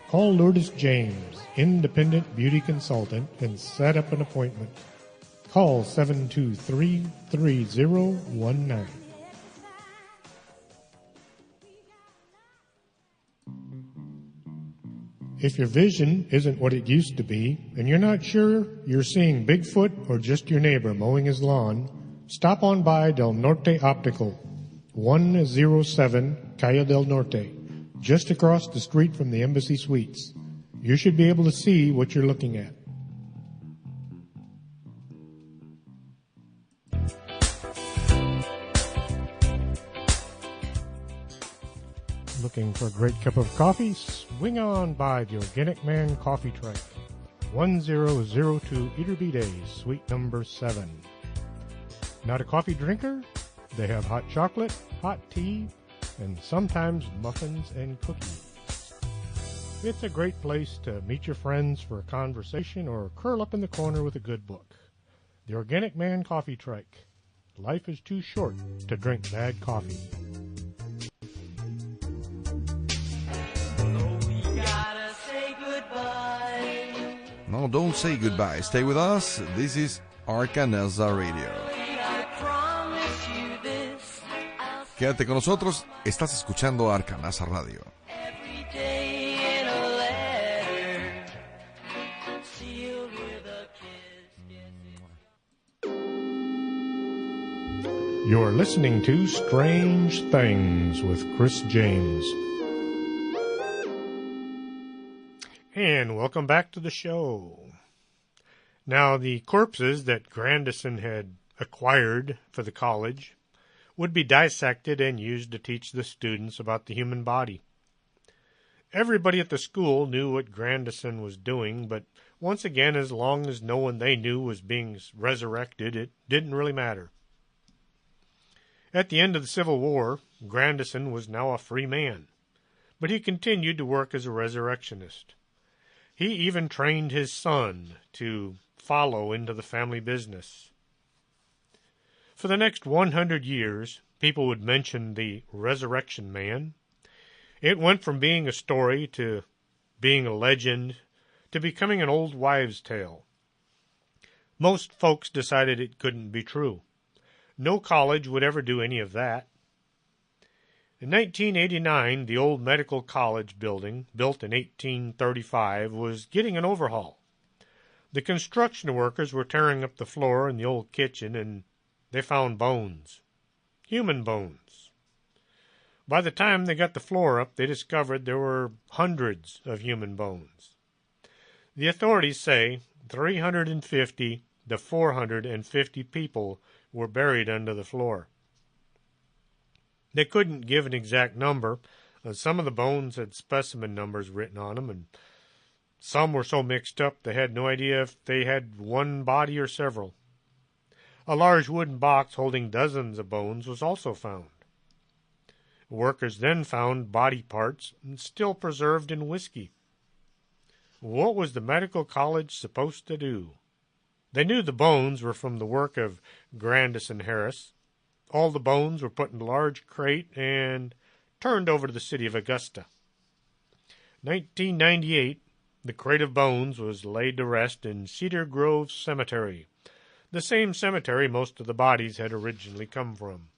Call Lourdes James, independent beauty consultant, and set up an appointment. Call 723-3019. If your vision isn't what it used to be, and you're not sure you're seeing Bigfoot or just your neighbor mowing his lawn, stop on by Del Norte Optical, 107 Calle del Norte, just across the street from the Embassy Suites. You should be able to see what you're looking at. Looking for a great cup of coffee? Swing on by the Organic Man Coffee Truck, 1002 Eaterby Days, suite number 7. Not a coffee drinker? They have hot chocolate, hot tea, and sometimes muffins and cookies. It's a great place to meet your friends for a conversation or curl up in the corner with a good book. The Organic Man Coffee Trike. Life is too short to drink bad coffee. No, don't say goodbye. Stay with us. This is Arcanelza Radio. Quédate con nosotros. Estás escuchando Arcanelza Radio. You're listening to Strange Things with Chris James. And welcome back to the show. Now, the corpses that Grandison had acquired for the college would be dissected and used to teach the students about the human body. Everybody at the school knew what Grandison was doing, but once again, as long as no one they knew was being resurrected, it didn't really matter. At the end of the Civil War, Grandison was now a free man, but he continued to work as a resurrectionist. He even trained his son to follow into the family business. For the next 100 years, people would mention the Resurrection Man. It went from being a story to being a legend to becoming an old wives' tale. Most folks decided it couldn't be true. No college would ever do any of that. In 1989, the old medical college building, built in 1835, was getting an overhaul. The construction workers were tearing up the floor in the old kitchen, and they found bones. Human bones. By the time they got the floor up, they discovered there were hundreds of human bones. The authorities say 350 to 450 people were buried under the floor. They couldn't give an exact number. Some of the bones had specimen numbers written on them, and some were so mixed up they had no idea if they had one body or several. A large wooden box holding dozens of bones was also found. Workers then found body parts still preserved in whiskey. What was the medical college supposed to do? They knew the bones were from the work of Grandison Harris. All the bones were put in a large crate and turned over to the city of Augusta. 1998, the crate of bones was laid to rest in Cedar Grove Cemetery, the same cemetery most of the bodies had originally come from.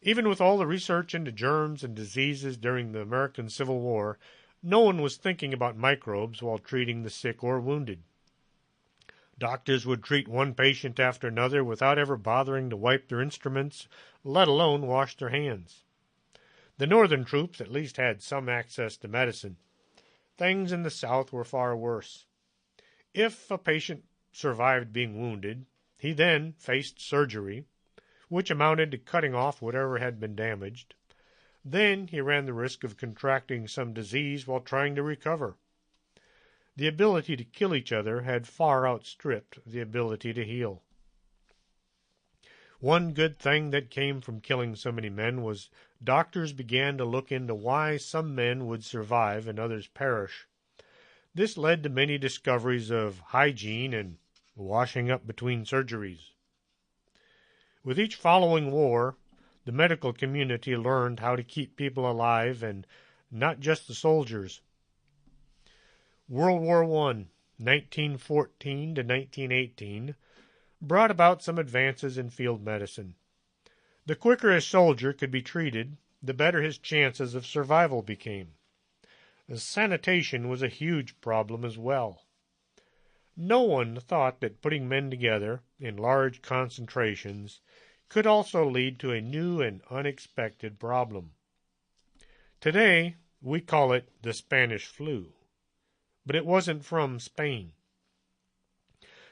Even with all the research into germs and diseases during the American Civil War, no one was thinking about microbes while treating the sick or wounded. Doctors would treat one patient after another without ever bothering to wipe their instruments, let alone wash their hands. The northern troops at least had some access to medicine. Things in the South were far worse. If a patient survived being wounded, he then faced surgery, which amounted to cutting off whatever had been damaged. Then he ran the risk of contracting some disease while trying to recover. The ability to kill each other had far outstripped the ability to heal. One good thing that came from killing so many men was doctors began to look into why some men would survive and others perish. This led to many discoveries of hygiene and washing up between surgeries. With each following war, the medical community learned how to keep people alive, and not just the soldiers. World War I, 1914 to 1918, brought about some advances in field medicine. The quicker a soldier could be treated, the better his chances of survival became. Sanitation was a huge problem as well. No one thought that putting men together in large concentrations could also lead to a new and unexpected problem. Today, we call it the Spanish flu. But it wasn't from Spain.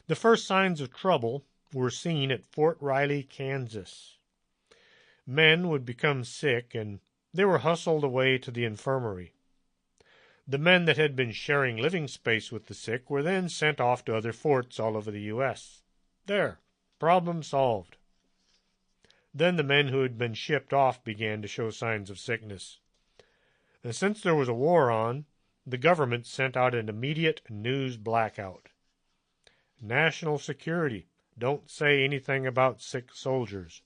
The first signs of trouble were seen at Fort Riley, Kansas. Men would become sick, and they were hustled away to the infirmary. The men that had been sharing living space with the sick were then sent off to other forts all over the U.S. There, problem solved. Then the men who had been shipped off began to show signs of sickness. And since there was a war on, the government sent out an immediate news blackout. National security. Don't say anything about sick soldiers.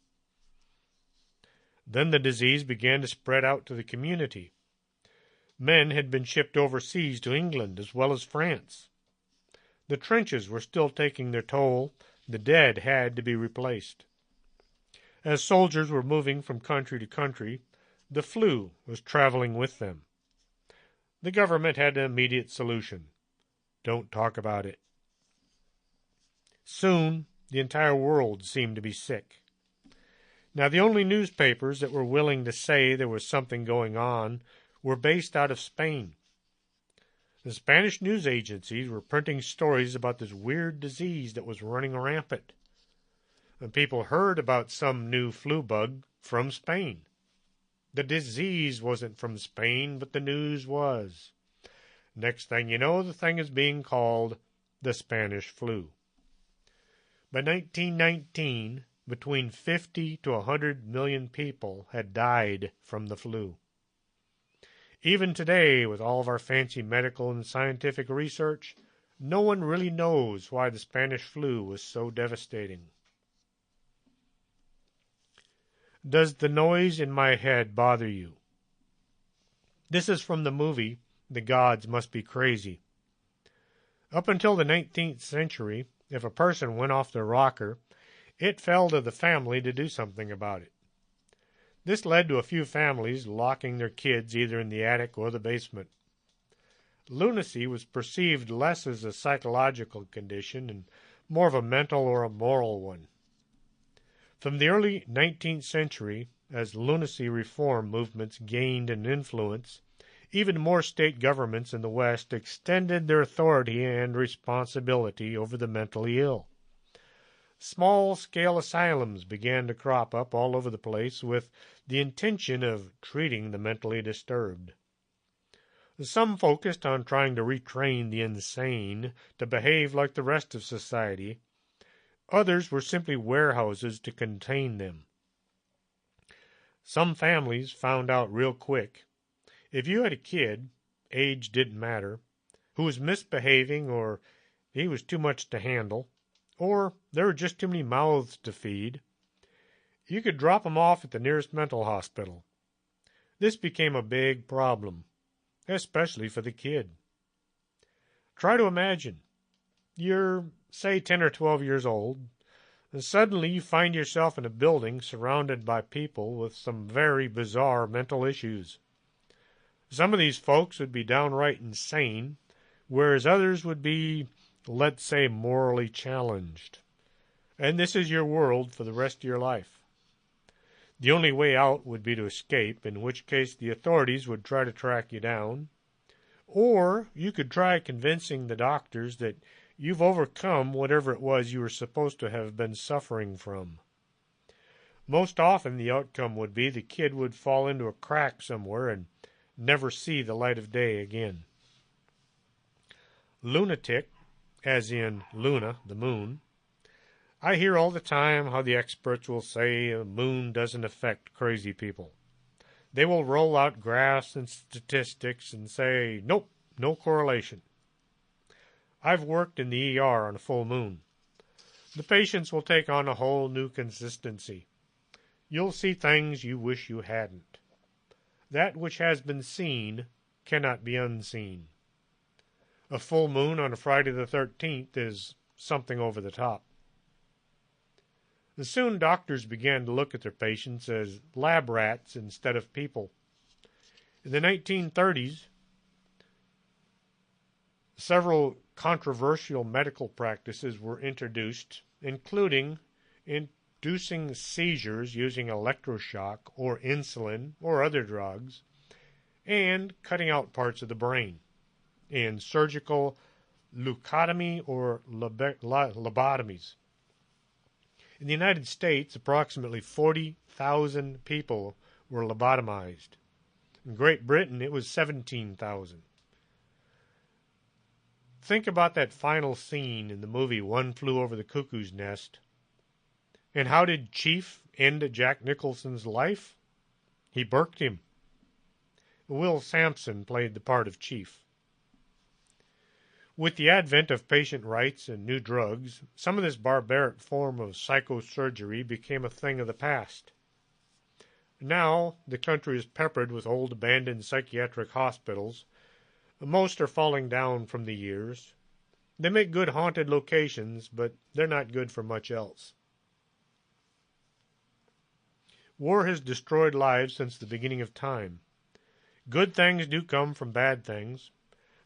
Then the disease began to spread out to the community. Men had been shipped overseas to England as well as France. The trenches were still taking their toll. The dead had to be replaced. As soldiers were moving from country to country, the flu was traveling with them. The government had an immediate solution. Don't talk about it. Soon, the entire world seemed to be sick. Now, the only newspapers that were willing to say there was something going on were based out of Spain. The Spanish news agencies were printing stories about this weird disease that was running rampant. And people heard about some new flu bug from Spain. The disease wasn't from Spain, but the news was. Next thing you know, the thing is being called the Spanish flu. By 1919, between 50 to 100 million people had died from the flu. Even today, with all of our fancy medical and scientific research, no one really knows why the Spanish flu was so devastating. Does the noise in my head bother you? This is from the movie The Gods Must Be Crazy. Up until the 19th century, if a person went off their rocker, it fell to the family to do something about it. This led to a few families locking their kids either in the attic or the basement. Lunacy was perceived less as a psychological condition and more of a mental or a moral one. From the early 19th century, as lunacy reform movements gained in influence, even more state governments in the West extended their authority and responsibility over the mentally ill. Small-scale asylums began to crop up all over the place with the intention of treating the mentally disturbed. Some focused on trying to retrain the insane to behave like the rest of society. Others were simply warehouses to contain them. Some families found out real quick. If you had a kid, age didn't matter, who was misbehaving or he was too much to handle, or there were just too many mouths to feed, you could drop him off at the nearest mental hospital. This became a big problem, especially for the kid. Try to imagine. You're, say, 10 or 12 years old, and suddenly you find yourself in a building surrounded by people with some very bizarre mental issues. Some of these folks would be downright insane, whereas others would be, let's say, morally challenged. And this is your world for the rest of your life. The only way out would be to escape, in which case the authorities would try to track you down. Or you could try convincing the doctors that you've overcome whatever it was you were supposed to have been suffering from. Most often the outcome would be the kid would fall into a crack somewhere and never see the light of day again. Lunatic, as in Luna, the moon. I hear all the time how the experts will say the moon doesn't affect crazy people. They will roll out graphs and statistics and say, nope, no correlation. I've worked in the ER on a full moon. The patients will take on a whole new consistency. You'll see things you wish you hadn't. That which has been seen cannot be unseen. A full moon on a Friday the 13th is something over the top. And soon doctors began to look at their patients as lab rats instead of people. In the 1930s, several controversial medical practices were introduced, including inducing seizures using electroshock or insulin or other drugs, and cutting out parts of the brain, and surgical leucotomy or lobotomies. In the United States, approximately 40,000 people were lobotomized. In Great Britain, it was 17,000. Think about that final scene in the movie One Flew Over the Cuckoo's Nest. And how did Chief end Jack Nicholson's life? He burked him. Will Sampson played the part of Chief. With the advent of patient rights and new drugs, some of this barbaric form of psychosurgery became a thing of the past. Now, the country is peppered with old abandoned psychiatric hospitals. Most are falling down from the years. They make good haunted locations, but they're not good for much else. War has destroyed lives since the beginning of time. Good things do come from bad things.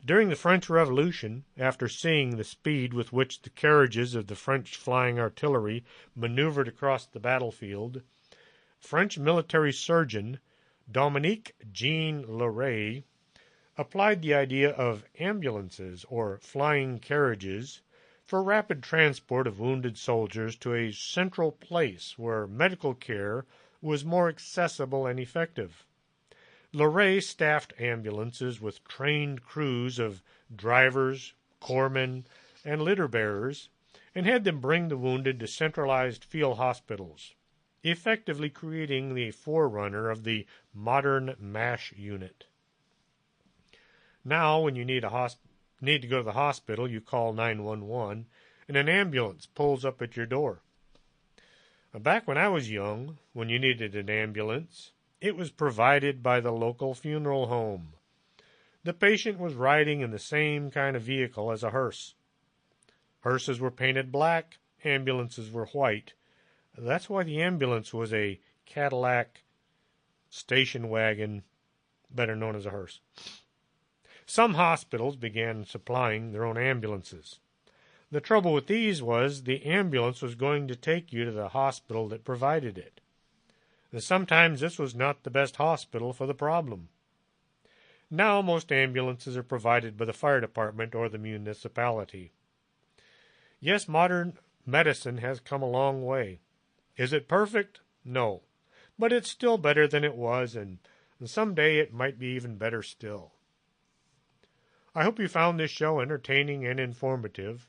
During the French Revolution, after seeing the speed with which the carriages of the French flying artillery maneuvered across the battlefield, French military surgeon Dominique Jean Leray applied the idea of ambulances or flying carriages for rapid transport of wounded soldiers to a central place where medical care was more accessible and effective. Leray staffed ambulances with trained crews of drivers, corpsmen, and litter bearers, and had them bring the wounded to centralized field hospitals, effectively creating the forerunner of the modern MASH unit. Now, when you need to go to the hospital, you call 911, and an ambulance pulls up at your door. Back when I was young, when you needed an ambulance, it was provided by the local funeral home. The patient was riding in the same kind of vehicle as a hearse. Hearses were painted black, ambulances were white. That's why the ambulance was a Cadillac station wagon, better known as a hearse. Some hospitals began supplying their own ambulances. The trouble with these was the ambulance was going to take you to the hospital that provided it. Sometimes this was not the best hospital for the problem. Now most ambulances are provided by the fire department or the municipality. Yes, modern medicine has come a long way. Is it perfect? No. But it's still better than it was, and someday it might be even better still. I hope you found this show entertaining and informative.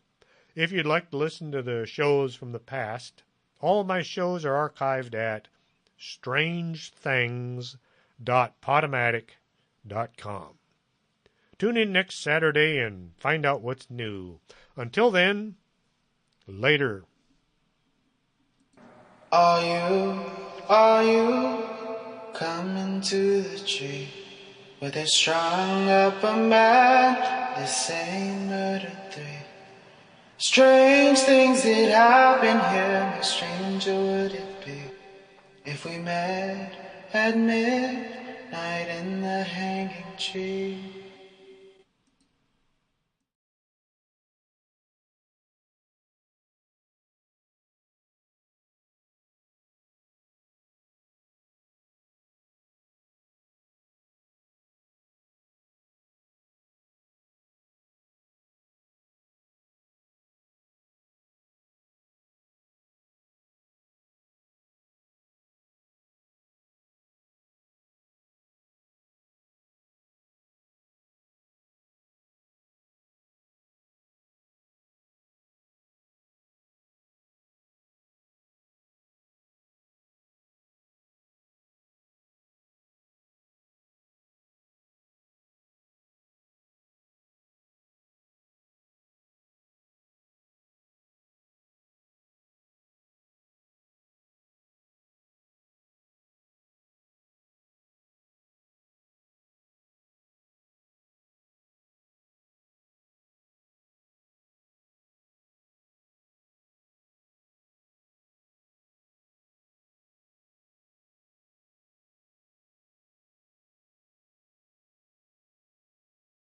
If you'd like to listen to the shows from the past, all of my shows are archived at strangethings.podomatic.com. Tune in next Saturday and find out what's new. Until then, later. Are you coming to the tree where they strung up a man? They say murder 3. Strange things that happen here, how stranger would it be if we met at midnight in the hanging tree?